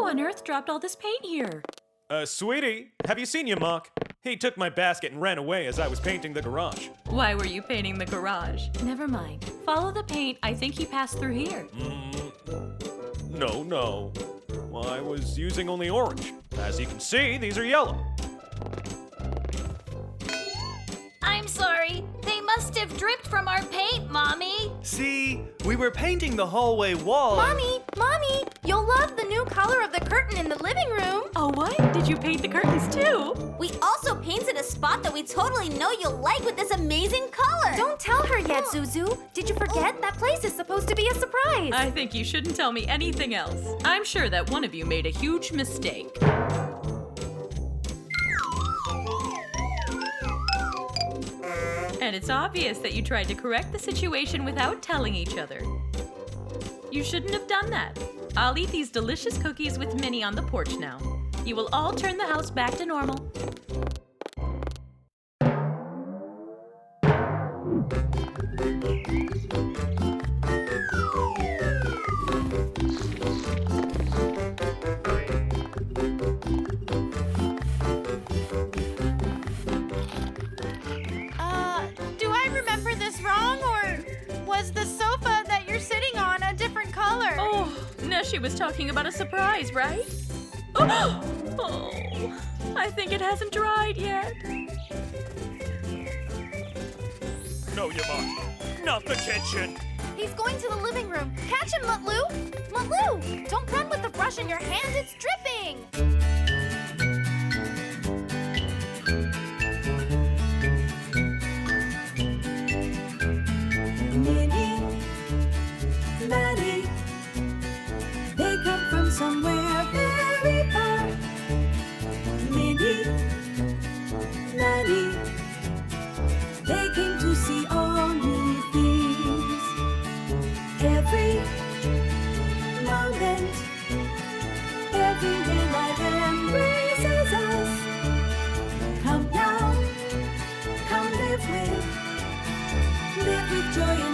on earth dropped all this paint here? Sweetie, have you seen your muck? He took my basket and ran away as I was painting the garage. Why were you painting the garage? Never mind. Follow the paint. I think he passed through here. No. I was using only orange. As you can see, these are yellow. I'm sorry. They must have dripped from our paint, Mommy. See, we were painting the hallway wall. Mommy, you'll love the new color of the curtain in the living room. Oh, what? Did you paint the curtains too? We also painted a spot that we totally know you'll like with this amazing color. Don't tell her yet, Zuzu. Did you forget? That place is supposed to be a surprise. I think you shouldn't tell me anything else. I'm sure that one of you made a huge mistake. And it's obvious that you tried to correct the situation without telling each other. You shouldn't have done that. I'll eat these delicious cookies with Minnie on the porch now. You will all turn the house back to normal. Do I remember this wrong, or was the sofa that you're sitting on a different color? Oh, Neşe was talking about a surprise, right? Oh, I think it hasn't dried yet. No, you won't. Not the kitchen. He's going to the living room. Catch him, Mutlu! Mutlu! Don't run with the brush in your hand, it's dripping! Minnie, Maddie, they come from somewhere very far. Minnie, Maddie, they came to see all new things. Every moment, everywhere life embraces us. Come now, come live with joy